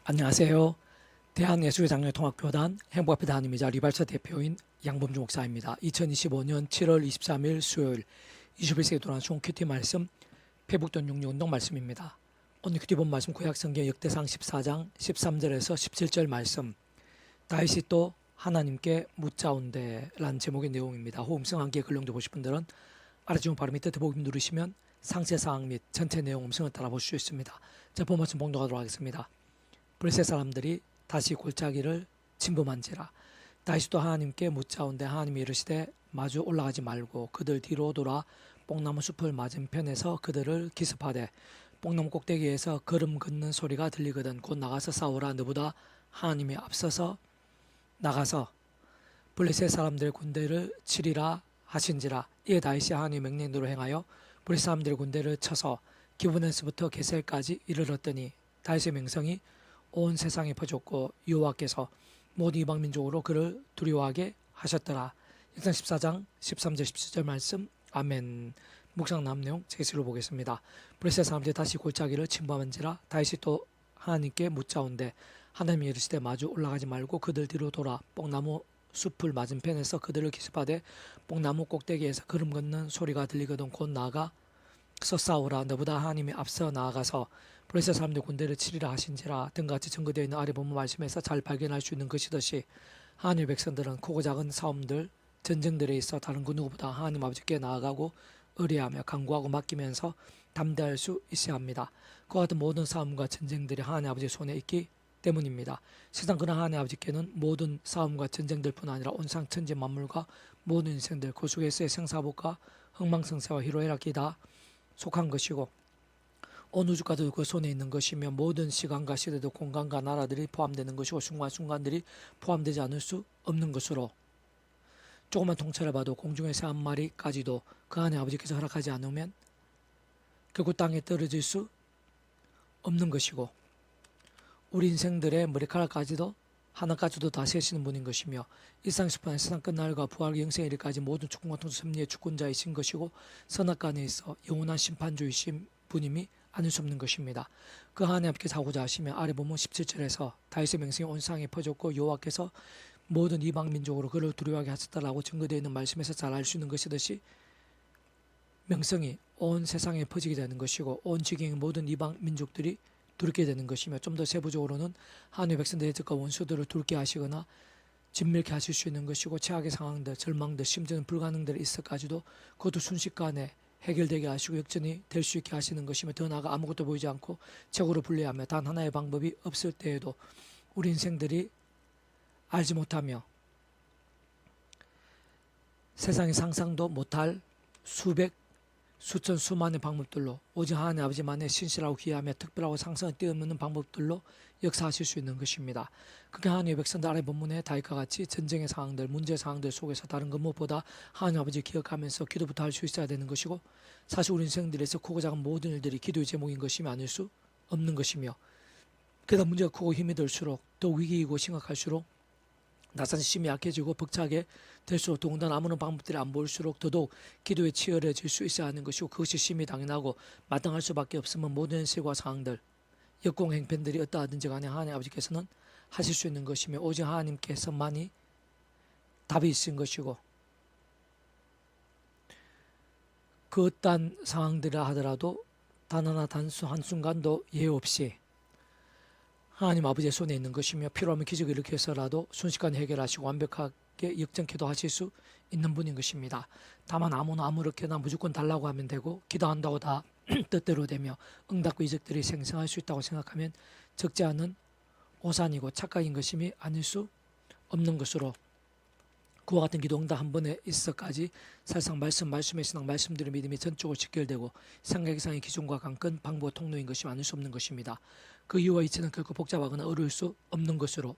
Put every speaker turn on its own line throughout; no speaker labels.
안녕하세요. 대한예수교장로통합교단 행복앞에 하나님이자 리발사 대표인 양범주 목사입니다. 2025년 7월 23일 수요일 21세기 돌아온 총 큐티 말씀 페북돈 66운동 말씀입니다. 오늘 큐티 본 말씀 구약성경 역대상 14장 13절에서 17절 말씀, 다윗이 또 하나님께 묻자온대 라는 제목의 내용입니다. 호음성 함께 글령도 보실 분들은 아래 지금 바로 밑에 더보기 누르시면 상세사항 및 전체 내용 음성을 따라보실 수 있습니다. 자, 본 말씀 봉독하도록 하겠습니다. 블레셋 사람들이 다시 골짜기를 침범한지라. 다시 또 하나님께 묻자온대 하나님이 이르시되 마주 올라가지 말고 그들 뒤로 돌아 뽕나무 숲을 맞은편에서 그들을 기습하되 뽕나무 꼭대기에서 걸음 걷는 소리가 들리거든 곧 나가서 싸우라. 너보다 하나님이 앞서서 나가서 블레셋 사람들의 군대를 치리라 하신지라. 이에 다윗이 하나님의 명령대로 행하여 블레셋 사람들의 군대를 쳐서 기브론에서부터 게셀까지 이르렀더니 다윗의 명성이 온 세상에 퍼졌고 여호와께서 모든 이방 민족으로 그를 두려워하게 하셨더라. 역상 14장 13절 17절 말씀. 아멘. 묵상 남 내용 제시로 보겠습니다. 블레셋 사람들이 다시 골짜기를 침범한지라. 다윗이 또 하나님께 묻자온대 하나님이 이르시되 마주 올라가지 말고 그들 뒤로 돌아 뽕나무 숲을 맞은편에서 그들을 기습하되 뽕나무 꼭대기에서 걸음 걷는 소리가 들리거든 곧 나아가서 싸우라. 너보다 하나님이 앞서 나아가서 블레셋 사람들 군대를 치리라 하신지라. 등같이 증거되어 있는 아래 본문 말씀에서 잘 발견할 수 있는 것이듯이 하나님의 백성들은 크고 작은 싸움들, 전쟁들에 있어 다른 그 누구보다 하나님 아버지께 나아가고 의뢰하며 간구하고 맡기면서 담대할 수 있어야 합니다. 그와 같은 모든 싸움과 전쟁들이 하나님 아버지의 손에 있기 때문입니다. 세상 그러나 하나님 아버지께는 모든 싸움과 전쟁들뿐 아니라 온상 천지 만물과 모든 인생들 그 속에서의 생사복과 흥망성쇠와 희로애락이 다 속한 것이고 온 우주가도 그 손에 있는 것이며 모든 시간과 시대도 공간과 나라들이 포함되는 것이고 순간순간들이 포함되지 않을 수 없는 것으로 조금만 통찰을 봐도 공중의 새 한 마리까지도 그 안에 아버지께서 허락하지 않으면 결국 땅에 떨어질 수 없는 것이고 우리 인생들의 머리카락까지도 하나까지도 다 세시는 분인 것이며 일상에서 보는 세상 끝날과 부활과 영생의 일까지 모든 주권과 통치 섭리의 주권자이신 것이고 선악간에 있어 영원한 심판주이신 분임이 아닐 수 없는 것입니다. 그 하나님 앞에서 하고자 하시면 아래 보면 17절에서 다윗의 명성이 온 세상에 퍼졌고 여호와께서 모든 이방 민족으로 그를 두려워하게 하셨다라고 증거되어 있는 말씀에서 잘 알 수 있는 것이듯이 명성이 온 세상에 퍼지게 되는 것이고 온 지경의 모든 이방 민족들이 두렵게 되는 것이며 좀 더 세부적으로는 하나님의 백성들의 적과 원수들을 두렵게 하시거나 진멸케 하실 수 있는 것이고 최악의 상황들, 절망들, 심지어는 불가능들이 있어까지도 그것도 순식간에 해결되게 하시고 역전이 될 수 있게 하시는 것이며 더 나아가 아무것도 보이지 않고 최고로 불리하며 단 하나의 방법이 없을 때에도 우리 인생들이 알지 못하며 세상에 상상도 못할 수백, 수천, 수만의 방법들로 오직 하나님 아버지만의 신실하고 귀하며 특별하고 상상을 뛰어넘는 방법들로 역사하실 수 있는 것입니다. 그게 하나님의 백성들 아래 본문의 다윗과 같이 전쟁의 상황들, 문제 상황들 속에서 다른 것 무엇보다 하나님 아버지 기억하면서 기도부터 할 수 있어야 되는 것이고 사실 우리 인생들에서 크고 작은 모든 일들이 기도의 제목인 것이며 아닐 수 없는 것이며 게다가 문제가 크고 힘이 들수록 더 위기이고 심각할수록 나산 심이 약해지고 벅차게 될수록 더군다나 아무런 방법들이 안 보일수록 더더욱 기도에 치열해질 수 있어야 하는 것이고 그것이 심히 당연하고 마땅할 수밖에 없으면 모든 현실과 상황들 역공 행편들이 어떠하든지 간에 하나님 아버지께서는 하실 수 있는 것이며 오직 하나님께서만이 답이 있으신 것이고 그 어떠한 상황들이라 하더라도 단 하나 단수 한순간도 예외 없이 하나님 아버지의 손에 있는 것이며 필요하면 기적을 일으켜서라도 순식간에 해결하시고 완벽하게 역전케도 하실 수 있는 분인 것입니다. 다만 아무나 아무렇게나 무조건 달라고 하면 되고 기도한다고 다 뜻대로 되며 응답과 이적들이 생성할 수 있다고 생각하면 적지 않은 오산이고 착각인 것임이 아닐 수 없는 것으로 그와 같은 기도 응답 한 번에 있어까지 사실상 말씀의 신앙 말씀들의 믿음이 전적으로 직결되고 생각 이상의 기준과 강건 방법과 통로인 것이 아닐 수 없는 것입니다. 그 이유와 이치는 결코 복잡하거나 어려울 수 없는 것으로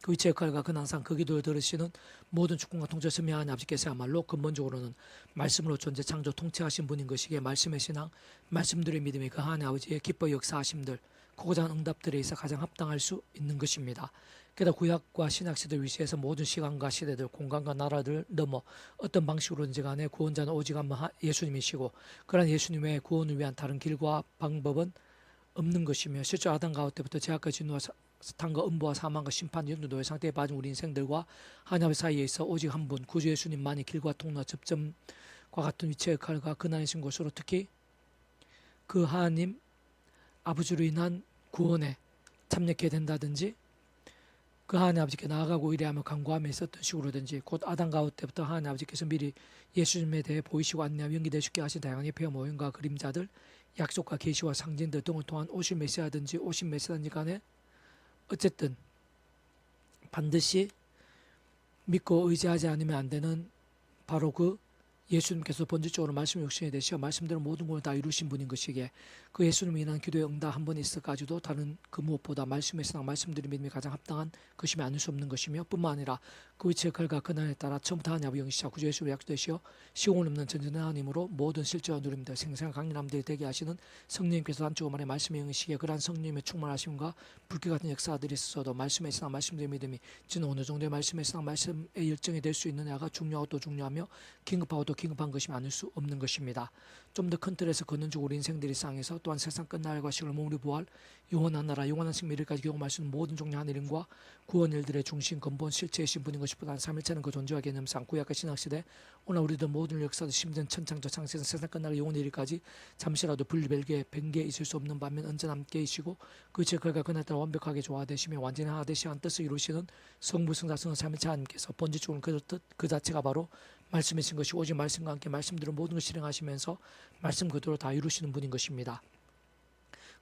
그 위치의 역할과 근항상 그 기도를 들으시는 모든 주권과 통치를 섭리하는 아버지께서야말로 근본적으로는 말씀으로 존재 창조 통치하신 분인 것이기에 말씀의 신앙 말씀들의 믿음이 그 하나님 아버지의 기뻐 역사하심들 크고 작은 응답들에 있어 가장 합당할 수 있는 것입니다. 게다가 구약과 신약시대 위시에서 모든 시간과 시대들 공간과 나라들 넘어 어떤 방식으로든지 간에 구원자는 오직 한 번 예수님이시고 그러한 예수님의 구원을 위한 다른 길과 방법은 없는 것이며 실제 아담 가운 때부터 제약과 진노와 사탄과 음부와 사망과 심판 연두 노예 상태에 빠진 우리 인생들과 하나님 사이에 있어 오직 한 분 구주 예수님만이 길과 통로 접점과 같은 위치의 칼과 근한이신 것으로 특히 그 하나님 아버지로 인한 구원에 참여하게 된다든지 그 하나님 아버지께 나아가고 이래하며 간구하며 있었던 식으로든지 곧 아담 가운 때부터 하나님 아버지께서 미리 예수님에 대해 보이시고 안내하며 연기되시게 하신 다양한 예표와 모형과 그림자들 약속과 계시와 상징들 등을 통한 오실 메시아든지 오신 메시아든지 간에 어쨌든 반드시 믿고 의지하지 않으면 안 되는 바로 그 예수님께서 본질적으로 말씀의 육신이 되시어 말씀대로 모든 것을 다 이루신 분인 것이기에 그 예수님을 인한 기도의 응답 한 번 있어가지고 다른 그 무엇보다 말씀의 신앙 말씀드린 믿음이 가장 합당한 것이며 아닐 수 없는 것이며 뿐만 아니라 그 위치의 결과 근한에 따라 처음부터 하나님 아버지 영이시자 구주 예수를 약속되시어 시공을 없는 전전의 하나님으로 모든 실제와 누림들 생생한 강림남들이 되게 하시는 성령님께서 한쪽으로 말씀의 영이시기에 그러한 성령님의 충만하심과 불길 같은 역사들이 있어도 말씀의 신앙 말씀드린 믿음이 지는 어느 정도의 말씀의 신앙 말씀의 열정이 될 수 있느냐가 중요하고 또 중요하며 긴급하고 또 긴급한 것이 아닐 수 없는 것입니다. 좀 더 큰 틀에서 걷는 중 우리 인생들이 상에서 또한 세상 끝날과 시를 몸으로 부활 영원한 나라 영원한 생미를까지 경험할 수 있는 모든 종류 하늘인과 구원 일들의 중심 근본 실체이신 분인 것이보다는 3일차는 그 존재와 개념상 구약과 신학시대 오늘 우리들 모든 역사도 심지어 천창조 창세에서 세상 끝날 영원의 일까지 잠시라도 분리별개 변개 있을 수 없는 반면 언제나 함께 계시고 그 제걸과 그날 따라 완벽하게 조화되시며 완전히 하나 되시한 뜻을 이루시는 성부 성자 성령 3일차 하나님께서 번지적으로 그 뜻 그 자체가 바로 말씀이신 것이 오직 말씀과 함께 말씀대로 모든 것을 실행하시면서 말씀 그대로 다 이루시는 분인 것입니다.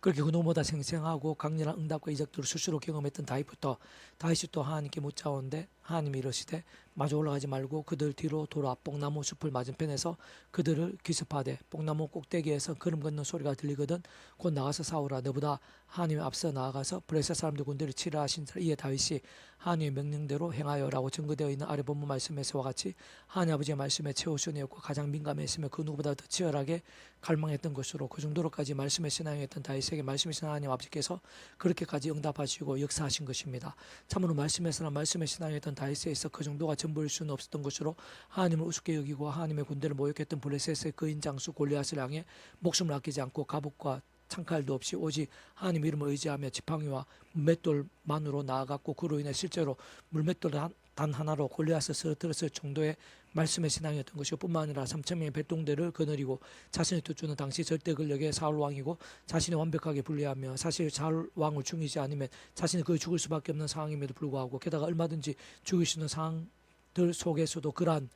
그렇게 그 누구보다 생생하고 강렬한 응답과 이적들을 스스로 경험했던 다윗부터 다윗이 또 하나님께 묻자오는데 하나님이 이러시되 마주 올라가지 말고 그들 뒤로 돌아 뽕나무 숲을 맞은편에서 그들을 기습하되 뽕나무 꼭대기에서 걸음 걷는 소리가 들리거든 곧 나가서 싸우라. 너보다 하나님의 앞서 나아가서 블레셋 사람들 군대를 치라 하신 이에 다윗이 하나님의 명령대로 행하여라고 증거되어 있는 아래 본문 말씀에서와 같이 하나님 아버지의 말씀에 최우선이었고 가장 민감했으며 그 누구보다 더 치열하게 갈망했던 것으로 그 정도로까지 말씀에 신앙했던 다윗에게 말씀이신 하나님 아버지께서 그렇게까지 응답하시고 역사하신 것입니다. 참으로 말씀에서나 말씀에 신앙했던 다윗에 있어 그 정도가 전부일 수는 없었던 것으로 하나님을 우습게 여기고 하나님의 군대를 모욕했던 블레셋의 그인 장수 골리앗을 향해 목숨을 아끼지 않고 갑옷과 창칼도 없이 오직 하나님 이름을 의지하며 지팡이와 물맷돌만으로 나아갔고 그로 인해 실제로 물맷돌 단 하나로 골리앗을 쓰러뜨렸을 정도의 말씀의 신앙이었던 것이고 뿐만 아니라 3,000명의 백동대를 거느리고 자신의 뜻주는 당시 절대 권력의 사울왕이고 자신이 완벽하게 분리하며 사실 사울왕을 죽이지 않으면 자신이 거의 죽을 수밖에 없는 상황임에도 불구하고 게다가 얼마든지 죽일 수 있는 상황들 속에서도 그러한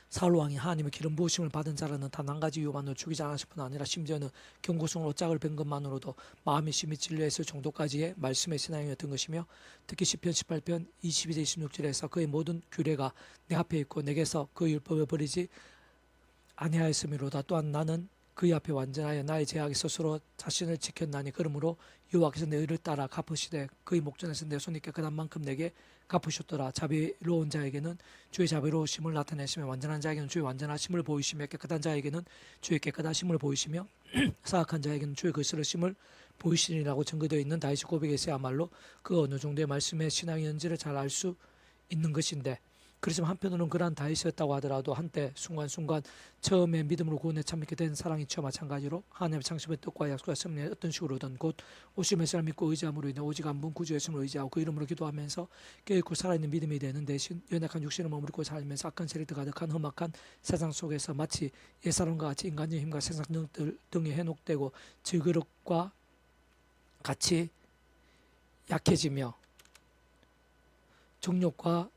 사울왕이 하나님의 기름 부으심을 받은 자라는 단 한 가지 이유만으로 죽이지 않았을 뿐 아니라 심지어는 경고성으로 짝을 뺀 것만으로도 마음이 심히 진료했을 정도까지의 말씀의 신앙이었던 것이며 특히 시편 18편 22절 26절에서 그의 모든 규례가 내 앞에 있고 내게서 그 율법을 버리지 아니하였음이로다. 또한 나는 그의 앞에 완전하여 나의 제약에 스스로 자신을 지켰나니 그러므로 여호와께서 내 의를 따라 갚으시되 그의 목전에서 내 손이 깨끗한 만큼 내게 갚으셨더라. 자비로운 자에게는 주의 자비로우심을 나타내시며 완전한 자에게는 주의 완전하심을 보이시며 깨끗한 자에게는 주의 깨끗하심을 보이시며 사악한 자에게는 주의 거스르심을 보이시니라고 증거되어 있는 다윗의 고백에서야말로 그 어느 정도의 말씀의 신앙이었는지를 잘 알 수 있는 것인데 그렇지만 한편으로는 그러한 다윗이었다고 하더라도 한때 순간순간 처음에 믿음으로 구원에 참여하게 된 사랑이 처와 마찬가지로 하나님의 창심의 뜻과 약속과 섭리에 어떤 식으로든 곧 오실 메시아를 믿고 의지함으로 인해 오직 한 분 구주 예수님을 의지하고 그 이름으로 기도하면서 깨어있고 살아있는 믿음이 되는 대신 연약한 육신을 머무르고 살면서 악한 세력들 가득한 험악한 세상 속에서 마치 옛사람과 같이 인간적인 힘과 세상 능력들 등에 현혹되고 질그릇과 같이 약해지며 정욕과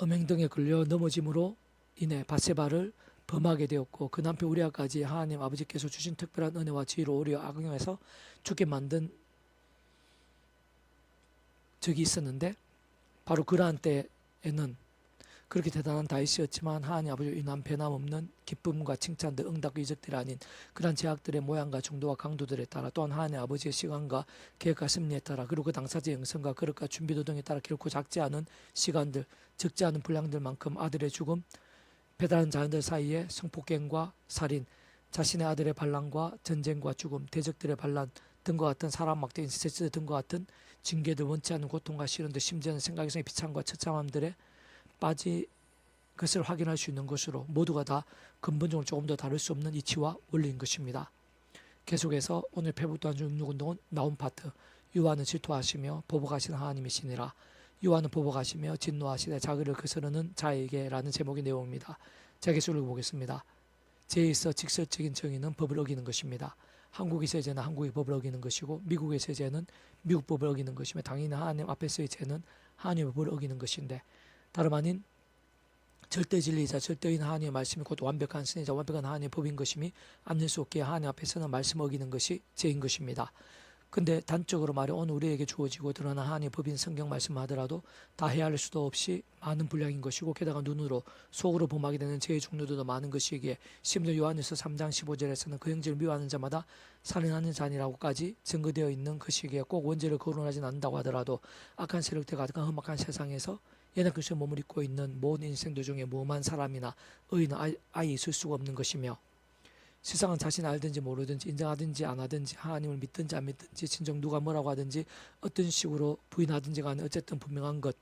음행 등에 걸려 넘어짐으로 인해 밧세바를 범하게 되었고 그 남편 우리아까지 하나님 아버지께서 주신 특별한 은혜와 지혜로 오히려 악용해서 죽게 만든 적이 있었는데 바로 그러한 때에는 그렇게 대단한 다윗이었지만 하나님 아버지로 인한 변함없는 기쁨과 칭찬들 응답과 이적들이 아닌 그러한 제약들의 모양과 정도와 강도들에 따라 또한 하나님 아버지의 시간과 계획과 섭리에 따라 그리고 그 당사자의 영성과 그릇과 준비도 등에 따라 결코 작지 않은 시간들 적지 않은 분량들만큼 아들의 죽음 배달한 자녀들 사이에 성폭행과 살인 자신의 아들의 반란과 전쟁과 죽음 대적들의 반란 등과 같은 사람 막대 인세스 등과 같은 징계들 원치 않는 고통과 시련들 심지어는 생각에서의 비참과 처참함들에 빠지 것을 확인할 수 있는 것으로 모두가 다 근본적으로 조금 더 다를 수 없는 이치와 원리인 것입니다. 계속해서 오늘 페북단주 66운동은 나온 파트. 유아는 질투하시며 보복하시는 하나님이시니라. 유아는 보복하시며 진노하시되 자기를 거스르는 자에게라는 제목의 내용입니다. 자, 계속 읽어보겠습니다. 죄에 있어 직설적인 정의는 법을 어기는 것입니다. 한국에서의 죄는 한국의 법을 어기는 것이고 미국에서의 죄는 미국 법을 어기는 것이며 당연히 하나님 앞에서의 죄는 하나님의 법을 어기는 것인데 다름 아닌 절대 진리이자 절대인 하나님의 말씀이 곧 완벽한 선이자 완벽한 하나님의 법인 것임이 암낼 수 없기에 하나님 앞에서는 말씀을 어기는 것이 죄인 것입니다. 근데 단적으로 말해 오늘 우리에게 주어지고 드러난 하나님의 법인 성경 말씀을 하더라도 다 헤아릴 수도 없이 많은 분량인 것이고 게다가 눈으로 속으로 범하게 되는 죄의 종류도 많은 것이기에 심지어 요한일서 3장 15절에서는 그 형제를 미워하는 자마다 살인하는 자니라고까지 증거되어 있는 것이기에 꼭 원죄를 거론하진 않는다고 하더라도 악한 세력들 가득한 험악한 세상에서 연약 그리스도의 몸을 입고 있는 모든 인생들 중에 무엄한 사람이나 의인은 아예 있을 수가 없는 것이며 세상은 자신이 알든지 모르든지 인정하든지 안 하든지 하나님을 믿든지 안 믿든지 진정 누가 뭐라고 하든지 어떤 식으로 부인하든지 간에 어쨌든 분명한 것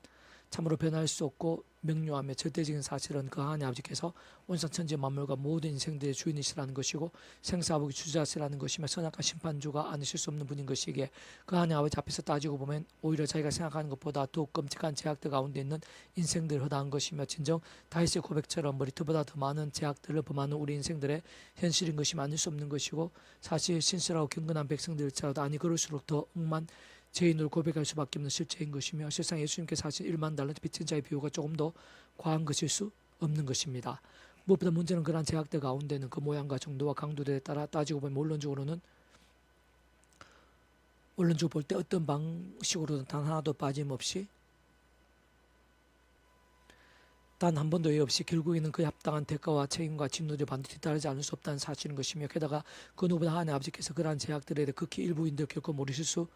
참으로 변할 수 없고 명료하며 절대적인 사실은 그 하나님 아버지께서 온산 천지 만물과 모든 인생들의 주인이시라는 것이고 생사하복의 주자시라는 것이며 선악과 심판주가 아니실 수 없는 분인 것이기에 그 하나님 아버지 앞에서 따지고 보면 오히려 자기가 생각하는 것보다 더욱 끔찍한 제약들 가운데 있는 인생들을 허다한 것이며 진정 다윗의 고백처럼 머리털보다 더 많은 제약들을 범하는 우리 인생들의 현실인 것이 아닐 수 없는 것이고 사실 신실하고 경건한 백성들일지라도 아니 그럴수록 더 억만 죄인으로 고백할 수밖에 없는 실체인 것이며 실상 예수님께서 하신 1만 달란트 빚진 자의 비유가 조금 더 과한 것일 수 없는 것입니다. 무엇보다 문제는 그러한 제약들 가운데는 그 모양과 정도와 강도에 따라 따지고 보면 원론적으로 볼 때 어떤 방식으로든 단 하나도 빠짐없이 단 한 번도 예의 없이 결국에는 그에 합당한 대가와 책임과 진노를 반드시 뒤따르지 않을 수 없다는 사실인 것이며 게다가 그 누구보다 하나님 아버지께서 그러한 제약들에 대해 극히 일부인들 결코 모르실 수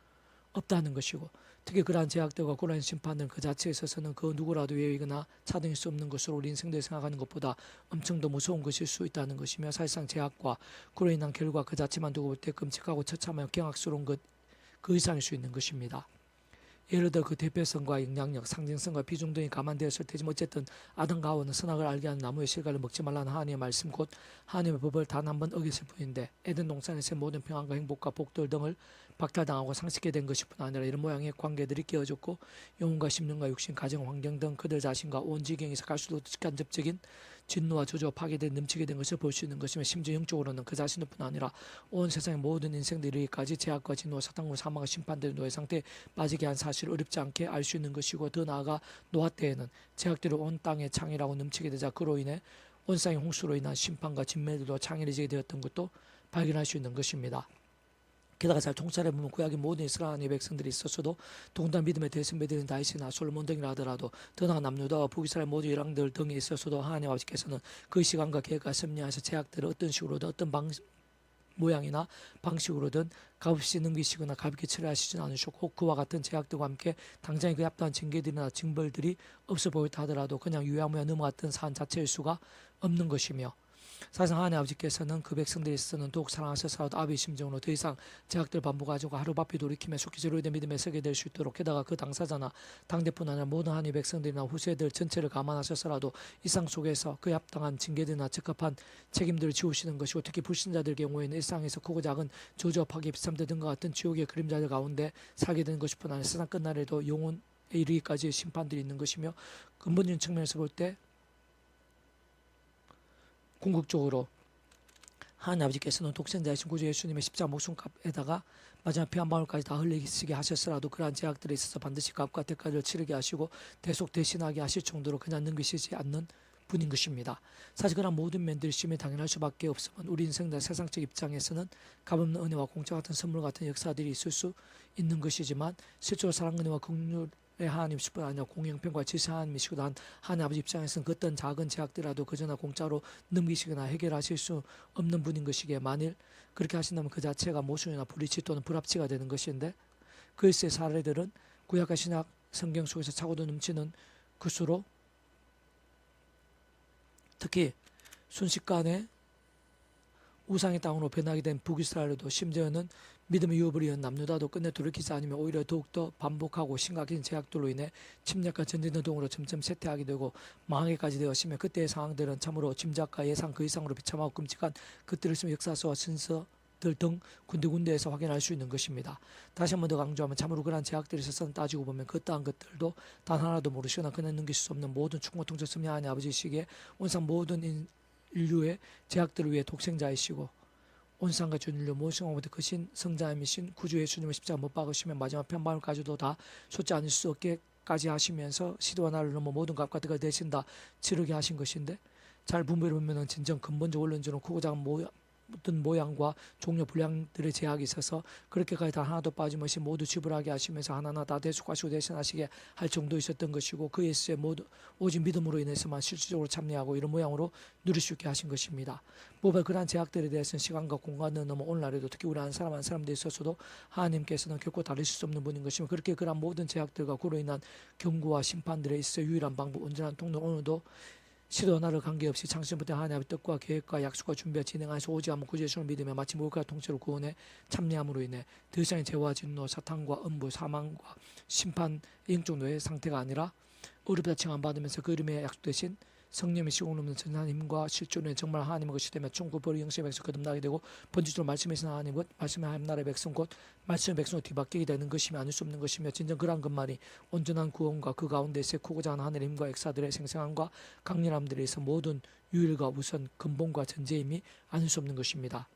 없다는 것이고 특히 그러한 제약들과 고난 심판은 그 자체에 있어서는 그 누구라도 예의거나 차등일 수 없는 것으로 우리 인생들이 생각하는 것보다 엄청 더 무서운 것일 수 있다는 것이며 사실상 제약과 그로 인한 결과 그 자체만 두고 볼 때 끔찍하고 처참하며 경악스러운 것 그 이상일 수 있는 것입니다. 예를 들어 그 대표성과 영향력, 상징성과 비중 등이 감안되었을 테지만 어쨌든 아담과 하와는 선악을 알게 하는 나무의 실과를 먹지 말라는 하나님의 말씀 곧 하나님의 법을 단 한 번 어겼을 뿐인데 에덴 동산에서의 모든 평안과 행복과 복들 등을 박탈당하고 상실게 된 것일 뿐 아니라 이런 모양의 관계들이 깨어졌고 영혼과 심령과 육신, 가정, 환경 등 그들 자신과 온 지경에서 갈 수도 없이 간접적인 진노와 저주와 파괴된 넘치게 된 것을 볼 수 있는 것이며 심지어 영적으로는 그 자신들 뿐 아니라 온 세상의 모든 인생들이기까지 제약과 진노와 사탄과 사망과 심판들의 노예 상태에 빠지게 한 사실을 어렵지 않게 알 수 있는 것이고 더 나아가 노아 때에는 제약들이 온 땅에 창이라고 넘치게 되자 그로 인해 온 땅의 홍수로 인한 심판과 진멸들도 창의해지게 되었던 것도 발견할 수 있는 것입니다. 게다가 잘 통찰해보면 구약의 모든 이스라엘의 백성들이 있었어도 더군다나 믿음의 대선배들인 다윗이나 솔로몬 등이라 하더라도 더 나아가 남유다와 북이스라엘 모든 열왕들 등이 있었어도 하나님 아버지께서는 그 시간과 계획과 섭리하셔서 제약들을 어떤 식으로든 어떤 모양이나 방식으로든 값없이 넘기시거나 가볍게 처리하시지는 않으셨고 그와 같은 제약들과 함께 당장에 그 합당한 징계들이나 징벌들이 없어 보였다 하더라도 그냥 유야무야 넘어갔던 사안 자체일 수가 없는 것이며 사실상 하나님 아버지께서는 그 백성들이 있어서는 더욱 사랑하셔서라도 아비의 심정으로 더 이상 제약들 반복하지고 하루바삐 돌이키며 속히 제로된 믿음에 서게 될 수 있도록 게다가 그 당사자나 당대뿐 아니라 모든 하나님의 백성들이나 후세들 전체를 감안하셔서라도 일상 속에서 그에 합당한 징계들이나 적합한 책임들을 지우시는 것이고 특히 불신자들 경우에는 일상에서 크고 작은 저주와 파괴 비참들 등과 같은 지옥의 그림자들 가운데 살게 되는 것뿐 아니라 세상 끝날에도 영혼에 이르기까지의 심판들이 있는 것이며 근본적인 측면에서 볼 때 궁극적으로 하나님 아버지께서는 독생자이신 구주 예수님의 십자가 목숨값에다가 마지막 피 한 방울까지 다 흘리시게 하셨으라도 그러한 제약들에 있어서 반드시 값과 대가를 치르게 하시고 대속 대신하게 하실 정도로 그냥 넘기시지 않는 분인 것입니다. 사실 그런 모든 면들이 심히 당연할 수밖에 없으면 우리 인생들 세상적 입장에서는 값없는 은혜와 공짜 같은 선물 같은 역사들이 있을 수 있는 것이지만 실제로 사랑 은혜와 긍휼 하나님이시뿐 아니라 공영평과 질서 하나님이시고 하나님 아버지 입장에서는 그 어떤 작은 제약들이라도 그저나 공짜로 넘기시거나 해결하실 수 없는 분인 것이기에 만일 그렇게 하신다면 그 자체가 모순이나 불이치 또는 불합치가 되는 것인데 그리스의 사례들은 구약과 신약 성경 속에서 차고도 넘치는 것으로 특히 순식간에 우상의 땅으로 변하게 된 북이스라엘도 심지어는 믿음의 유업을 이은 남유다도 끝내 돌이키지 않으며 오히려 더욱더 반복하고 심각한 제약들로 인해 침략과 전쟁 등으로 점점 쇠퇴하게 되고 망하게까지 되었으며 그때의 상황들은 참으로 짐작과 예상 그 이상으로 비참하고 끔찍한 것들을 쓰며 역사서와 순서 제약들 등 군데군데에서 확인할 수 있는 것입니다. 다시 한 번 더 강조하면 참으로 그러한 제약들이 있어서 따지고 보면 그떠한 것들도 단 하나도 모르시거나 그냥 넘길 수 없는 모든 충고통제 섭리 하나님 아버지시기에 온상 모든 인류의 제약들을 위해 독생자이시고 온상과 전 인류 모든 모든 크신 성자이신 구주 예수님을 십자가 못 박으시면 마지막 편방을까지도 다 솟지 않을 수 없게까지 하시면서 시도와 나를 넘어 모든 값과 득을 대신 다 치르게 하신 것인데 잘 분별해 보면은 진정 근본적 원론적으로 크고 작은 모든 모양과 종류 분량들의 제약이 있어서 그렇게까지 다 하나도 빠짐없이 모두 지불하게 하시면서 하나하나 다 대속하시고 대신하시게 할 정도 있었던 것이고 그 예수의 모두 오직 믿음으로 인해서만 실질적으로 참여하고 이런 모양으로 누릴 수 있게 하신 것입니다. 무엇보다 그러한 제약들에 대해서는 시간과 공간을 넘어 오늘날에도 특히 우리 한 사람들에 있어서도 하나님께서는 결코 다르실 수 없는 분인 것이며 그렇게 그러한 모든 제약들과 그로 인한 경고와 심판들에 있어 유일한 방법 온전한 통로 오늘도 시도 나를 관계없이 창신부터 하나님의 뜻과 계획과 약속과 준비와 진행하여서 오직 한번 구주 예수를 믿으며 마치 무엇과 통째로 구원에 참여함으로 인해 더 이상의 죄와 진노, 사탄과 음부, 사망과 심판, 영적 노예 상태가 아니라 어렵다 칭함받으면서 그 이름에 약속되신 성령의 시공을 없는 전한 힘과 실존에 정말 하나님의 것이 되며 천국벌이 영생의 백성 거듭나게 되고 번지적으로 말씀하신 하나님 곧 말씀의 하나님 나라의 백성 곧 말씀의 백성으로 뒤바뀌게 되는 것이며 아닐 수 없는 것이며 진정 그러한 것만이 온전한 구원과 그 가운데서 크고자 하는 하늘의 힘과 역사들의 생생함과 강렬함들에 의해서 모든 유일과 우선 근본과 전제임이 아닐 수 없는 것입니다.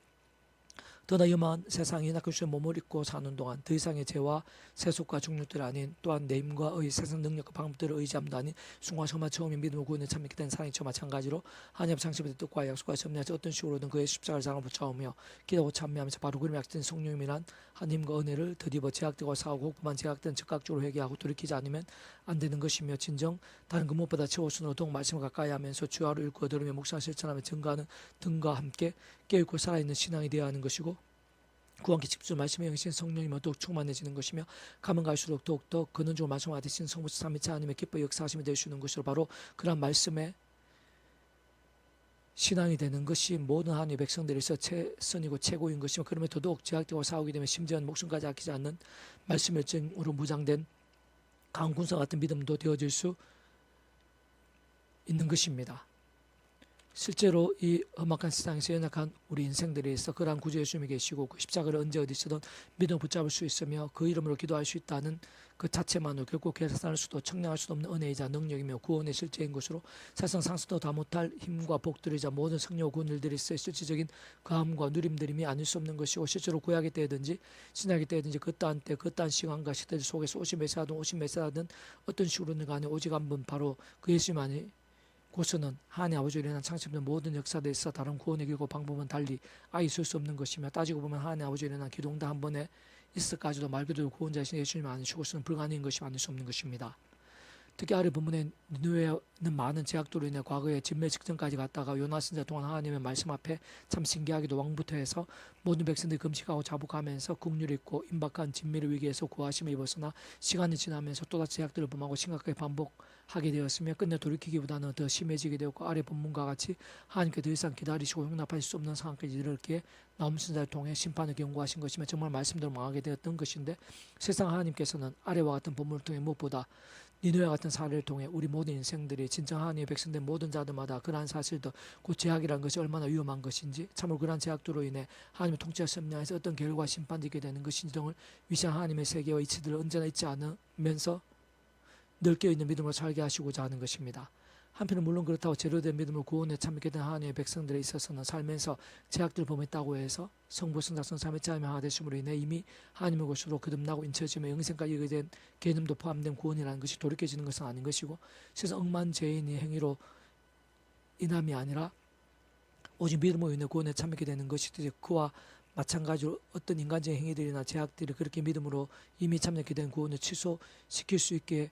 더나 위험한 세상이 낙교수의 몸을 입고 사는 동안 더 이상의 죄와 세속과 중력들 아닌 또한 내 힘과 세상 능력과 방법들을 의지함도 아닌 순간 정말 처음인 믿음을 구원에 참여하게 된 사랑이처럼 마찬가지로 하나님 창시부의 뜻과 약속과 섭리하여 어떤 식으로든 그의 십자가를 장을 붙여오며 기도하고 참여하면서 바로 그림에 약속된 성령님이란 하나님과 은혜를 덧입어 제약되고 싸우고 그만 제약된 즉각적으로 회개하고 돌이키지 않으면 안 되는 것이며 진정 다른 그 무엇보다 최우선으로 더욱 말씀을 가까이 하면서 주야로 읽고 들으며 묵상 실천하며 증거하는 등과 함께 깨어있고 살아있는 신앙이 되어야 하는 것이고 구원기 집중 말씀의 영신 성령님은 더욱 충만해지는 것이며 가면 갈수록 더욱더 근원적으로 말씀하듯이 성부수 삼위체 하나님의 기뻐 역사하심이 될 수 있는 것으로 바로 그런 말씀의 신앙이 되는 것이 모든 하나님의 백성들에서 최선이고 최고인 것이며 그러면 더더욱 제약되고 싸우게 되면 심지어는 목숨까지 아끼지 않는 말씀 열정으로 무장된 강한 군사 같은 믿음도 되어질 수 있는 것입니다. 실제로 이 험악한 세상에서 연약한 우리 인생들에 있어 그러한 구주 예수님이 계시고 그 십자가를 언제 어디서든 믿음을 붙잡을 수 있으며 그 이름으로 기도할 수 있다는 그 자체만으로 결코 계산할 수도 청량할 수도 없는 은혜이자 능력이며 구원의 실제인 것으로 사실상 상수도 다 못할 힘과 복들이자 모든 성령 구원 일들이 있어 실질적인 감과 누림들임이 아닐 수 없는 것이고 실제로 구약의 때든지 신약의 때든지 그떠한 때 그떠한 시간과 시대들 속에서 오십 메시아든 오십 메시아든 어떤 식으로든 간에 오직 한 분 바로 그 예수만이 고서는 하나님 아버지로 인한 창시된 모든 역사들에 있어 다른 구원의 길고 방법은 달리 아예 있을 수 없는 것이며 따지고 보면 하나님 아버지로 인한 기도응답 한 번에 있을까지도 말 그대로 구원자이신 예수님 아니시고서는 불가능한 것이 아닐 수 없는 것입니다. 특히 아래 본문에 니느웨는 많은 제약도로 인해 과거에 진멸 직전까지 갔다가 요나 선지자 동안 하나님의 말씀 앞에 참 신기하게도 왕부터 해서 모든 백성들이 금식하고 자복하면서 국률이 있고 임박한 진멸의 위기에서 구하심을 입었으나 시간이 지나면서 또다시 제약들을 범하고 심각하게 반복하게 되었으며 끝내 돌이키기보다는 더 심해지게 되었고 아래 본문과 같이 하나님께 더 이상 기다리시고 용납할 수 없는 상황까지 이르렀기에 나움 선지자를 통해 심판을 경고하신 것이며 정말 말씀대로 망하게 되었던 것인데 실상 하나님께서는 아래와 같은 본문을 통해 무엇보다 니느웨와 같은 사례를 통해 우리 모든 인생들이 진정 하나님의 백성된 모든 자들마다 그러한 사실도 곧 제약이라는 것이 얼마나 위험한 것인지 참으로 그러한 제약도로 인해 하나님의 통치와 섭리하에서 어떤 결과 심판이 있게 되는 것인지 등을 위시한 하나님의 세계와 이치들을 언제나 잊지 않으면서 늘 깨어있는 믿음으로 살게 하시고자 하는 것입니다. 한편은 물론 그렇다고 제대로된 믿음으로 구원에 참여하게 된 하나님의 백성들에 있어서는 살면서 제약들을 범했다고 해서 성부, 성자, 성삼위체 하나님의 하나 되심으로 인해 이미 하나님의 것으로 거듭나고 인쳐지며 영생까지 이르게 된 개념도 포함된 구원이라는 것이 돌이켜지는 것은 아닌 것이고 세상 억만 죄인의 행위로 인함이 아니라 오직 믿음으로 인해 구원에 참여하게 되는 것이지 그와 마찬가지로 어떤 인간적인 행위들이나 제약들이 그렇게 믿음으로 이미 참여하게 된 구원을 취소시킬 수 있게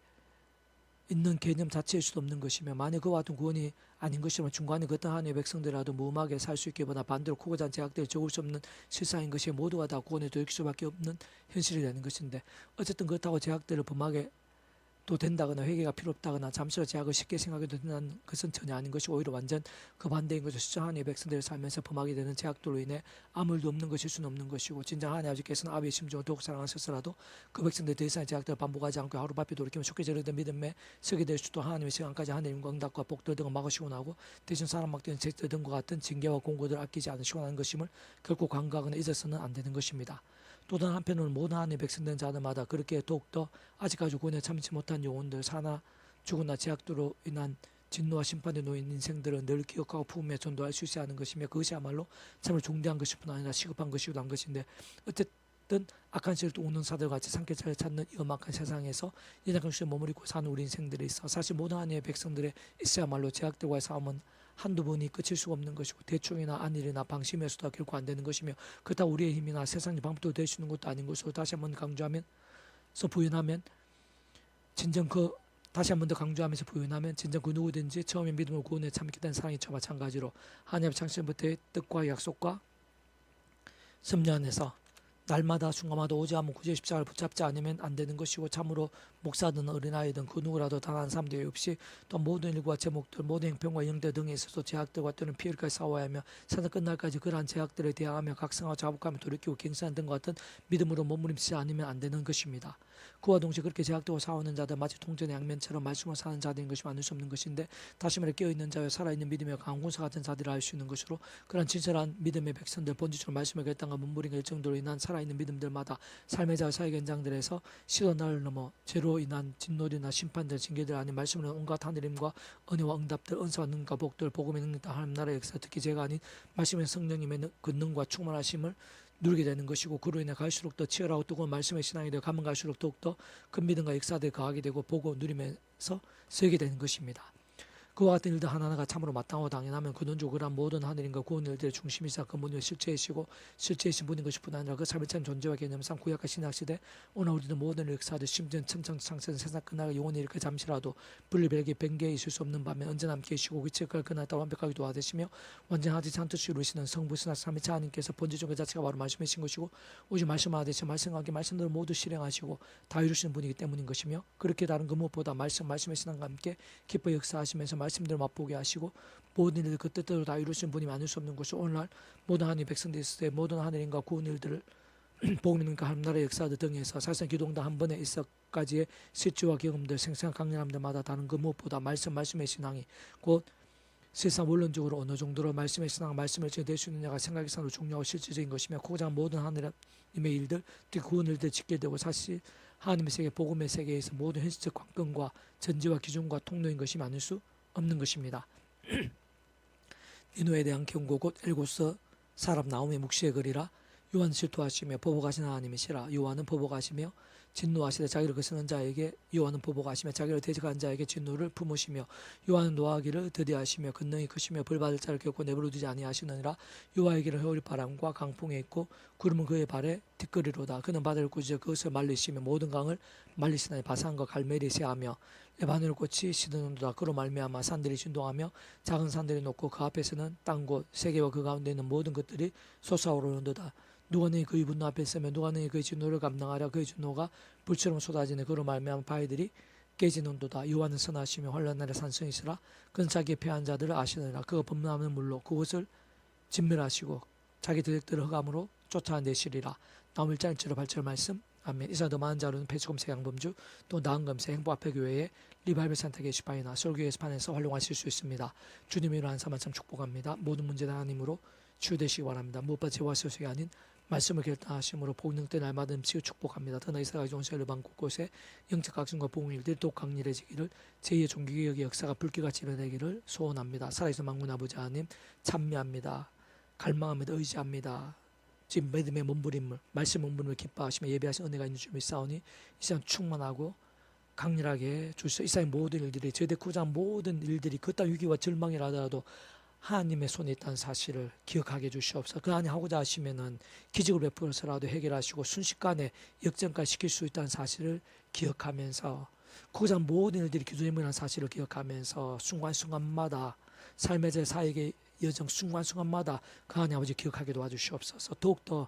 있는 개념 자체일 수도 없는 것이며 만약 그와 같은 구원이 아닌 것이라면 중간에 어떤 하나님의 백성들이라도 무음하게 살 수 있게 보다 반대로 크고 작은 제약들을 적을 수 없는 실상인 것이 모두가 다 구원에 도입 수밖에 없는 현실이 되는 것인데 어쨌든 그렇다고 제약들을 범하게 또 된다거나 회개가 필요 없다거나 잠시로 제약을 쉽게 생각해도 된다는 것은 전혀 아닌 것이고 오히려 완전 그 반대인 것을 수정 하나님의 백성들을 살면서 범하게 되는 제약들로 인해 아무 일도 없는 것일 수는 없는 것이고 진정 하나님 아버지께서는 아비의 심정을 더욱 사랑하셨으라도 그 백성들이 더 이상의 제약들을 반복하지 않고 하루바삐 돌이키며 쉽게 저르던 믿음에 서게 될 수도 하나님의 시간까지 하나님과 응답과 복들 등을 막으시고 나고 대신 사람 막대는 제들 등과 같은 징계와 공고들을 아끼지 않으시고 하는 것임을 결코 간과하거나 잊어서는 안 되는 것입니다. 또 다른 한편으로는 모든 하나님의 백성된 자들마다 그렇게 더욱더 아직까지 구원에 참지 못한 영혼들 사나 죽으나 제약도로 인한 진노와 심판에 놓인 인생들은 늘 기억하고 품으며 전도할 수 있어야 하는 것이며 그것이야말로 참으로 중대한 것일 뿐 아니라 시급한 것이기도 한 것인데 어쨌든 악한 시를 또 우는 사들같이 산길자를 찾는 이 험악한 세상에서 연약한 수에 머무르고 사는 우리 인생들에 있어 사실 모든 하나님의 백성들의 있어야말로 제약들과의 싸움은 한두 번이 끝일 수가 없는 것이고 대충이나 안일이나 방심에서도 결코 안 되는 것이며 그렇다고 우리의 힘이나 세상의 방법도 될 수 있는 것도 아닌 것으로 다시 한번 강조하면서 부연하면 진정 다시 한 번 더 강조하면서 부연하면 진정 그 누구든지 처음에 믿음으로 구원에 참겠다는 사랑이 저와 마찬가지로 하나님의 창세부터의 뜻과 약속과 섭리 안에서 날마다 순간마다 오직하면 구제 십자가를 붙잡지 않으면 안 되는 것이고 참으로 목사든 어린아이든 그 누구라도 단 한 사람도 없이 또 모든 일과 제목들 모든 형편과 영대 등에 있어서 제약들과 또는 피해까지 싸워야 하며 세상 끝날까지 그러한 제약들에 대항하며 각성하고 자복하며 돌이키고 갱신한 등과 같은 믿음으로 몸부림치지 않으면 안 되는 것입니다. 그와 동시에 그렇게 제약들과 싸우는 자들 마치 통전의 양면처럼 말씀을 사는 자들인 것이 많을 수 없는 것인데 다시 말해 깨어있는 자여 살아있는 믿음의 강한 군사 같은 자들을 알 수 있는 것으로 그러한 진실한 믿음의 백성들 본질적으로 말씀의 결단과 문무린 결정도로 인한 살아있는 믿음들마다 삶의 자와 사회 현장들에서 시도 날을 넘어 죄로 인한 진노리나 심판들 징계들 아닌 말씀으로 온갖 하늘임과 은혜와 응답들 은사와 능과 복들 복음의 능력 하나님 나라의 역사 특히 제가 아닌 말씀의 성령님의 그 능과 충만하심을 누리게 되는 것이고 그로 인해 갈수록 더 치열하고 뜨거운 말씀의 신앙이 되어 가면 갈수록 더욱더 큰 믿음과 역사들이 거하게 되고 보고 누리면서 서게 되는 것입니다. 그와 같은 일들 하나하나가 참으로 마땅하고 당연하면 근원적으로 그러한 모든 하늘인과 구원 일들의 중심이사 그 모든 실체이시고 실체이신 분인 것일 뿐 아니라 그 삶의 참 존재와 개념상 구약과 신약시대 오늘 우리는 모든 역사들 심지어 천천창세는 세상 끝나가 영원히 이렇게 잠시라도 분리별개 변개에 있을 수 없는 밤에 언제나 함께 계시고 위치가 끝났다 완벽하게 도와주시며 완전하지 않듯이 이루시는 성부신하 삼위체 하나님께서 본질적인 자체가 바로 말씀이신 것이고 오직 말씀하듯이 말씀하기 말씀들을 모두 실행하시고 다 이루시는 분이기 때문인 것이며 그렇게 다른 그 무엇보다 말씀의 신앙과 함께 기뻐 역사하시면서 말씀들을 맛보게 하시고 모든 일을 그 뜻대로 다 이루시는 분이 많을 수 없는 것이 오늘날 모든 하나님의 백성들이 있을 때 모든 하늘인과 구원 일들을 복음인과 하나님 나라의 역사들 등에서 사실상 기도응답 한 번에 있어까지의 실제와 경험들 생생한 강렬함들마다 다른 그 무엇보다 말씀의 신앙이 곧 실상 원론적으로 어느 정도로 말씀의 신앙 말씀을 될 수 있느냐가 생각이상으로 중요하고 실질적인 것이며 고장 모든 하나님의 일들 특히 구원 일들 짓게 되고 사실 하나님의 세계 복음의 세계에서 모든 현실적 관건과 전제와 기준과 통로인 것이 많을 수 없는 것입니다. 니누에 대한 경고 곧 엘고서 사람 나움의 묵시의 글이라 요한 질투하시며 보복하신 하나님이시라 요한은 보복하시며 진노하시되 자기를 거스는 자에게 요한은 보복하시며 자기를 대적한 자에게 진노를 품으시며 요한은 노하기를 더디하시며 권능이 크시며 벌받을 자를 결코 내버려 두지 아니하시느니라 요하에게는 허울 바람과 강풍에 있고 구름은 그의 발에 뒷거리로다 그는 바다를 꾸짖어 그것을 말리시며 모든 강을 말리시나니 바산과 갈멜이 새하며 레바논 꽃이 시드는도다 그로 말미암아 산들이 진동하며 작은 산들이 높고 그 앞에서는 땅곳 세계와 그 가운데 있는 모든 것들이 솟아오르는도다 누가 너희 그의 분노 앞에 서면 누가 너희 그의 진노를 감당하랴 그의 진노가 불처럼 쏟아지네 그로 말미암아 바위들이 깨지는도다 요한은 선하시며 환난 날에 산성이시라 그는 자기의 패한 자들을 아시느니라 그가 범람하는 물로 그곳을 진멸하시고 자기 대적들을 흑암으로 쫓아내시리라 나무 1장 1절로 8절 말씀 아멘. 이상 더 많은 자로는 폐수검색 양범주 또 나은검색 행복앞에교회의 리바이벌 센터 게시판이나 설교 게시판에서 활용하실 수 있습니다. 주님의 일을 한 사람 참 축복합니다. 모든 문제 하나님으로 치유되시기 바랍니다. 무엇보다 죄와 소식이 아닌 말씀을 결단하심으로 복능때 날마다 치유 축복합니다. 더나 이스라엘 종세를 방 곳곳에 영적 각성과 복음일들이 또 강렬해지기를 제2의 종교개혁의 역사가 불길같이 일어나기를 소원합니다. 살아계신 만군 아버지 하나님 찬미합니다. 갈망합니다. 의지합니다. 지금 믿음의 몸부림을 말씀 몸부림을 기뻐하시며 예배하신 은혜가 있는 줄 믿사오니 이 시간 충만하고 강렬하게 주시오. 이 시간 모든 일들이 저희들 구장 모든 일들이 그딴 위기와 절망이라 하더라도 하나님의 손에 있다는 사실을 기억하게 해주시옵소서. 그 안에 하고자 하시면은 기적을 베풀어서라도 해결하시고 순식간에 역전까지 시킬 수 있다는 사실을 기억하면서 구장 모든 일들이 기도제물이라는 사실을 기억하면서 순간순간마다 삶의 제 사역의 여정 순간순간마다 그 안에 아버지 기억하게 도와주시옵소서. 더욱더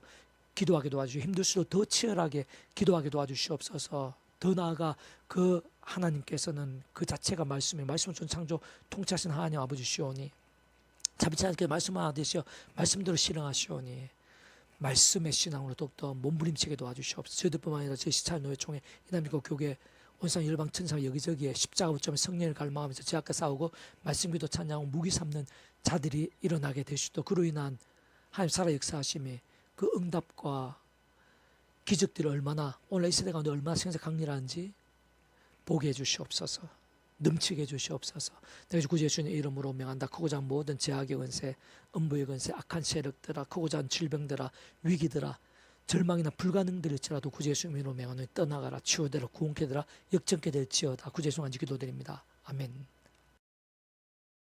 기도하게 도와주시고 힘들수록 더 치열하게 기도하게 도와주시옵소서. 더 나아가 그 하나님께서는 그 자체가 말씀이 말씀을 준 창조 통치하신 하나님 아버지시오니 자비치 않게 말씀 하나 되시어 말씀대로 실행하시오니 말씀의 신앙으로 더욱더 몸부림치게 도와주시옵소서. 저희들뿐만 아니라 저희 시찰노회총회 이남리교 교회 온상 열방 천사 여기저기에 십자가 붙잡은 성령을 갈망하면서 제약과 싸우고 말씀기도 찬양하고 무기 삼는 자들이 일어나게 되시도 그로 인한 하나님 살아 역사하심이 그 응답과 기적들이 얼마나 오늘 이 세대 가운데 얼마나 생사 강렬한지 보게 해주시옵소서. 넘치게 해주시옵소서. 내가 구주 예수님의 이름으로 명한다. 크고자 한 모든 제약의 은세, 음부의 은세, 악한 세력들아, 크고자 한 질병들아, 위기들아, 절망이나 불가능들일지라도 구주 예수님의 이름으로 명하노니 떠나가라, 치유되라, 구원케 되라, 역전케 될지어다. 구주 예수님 간지 기도드립니다. 아멘.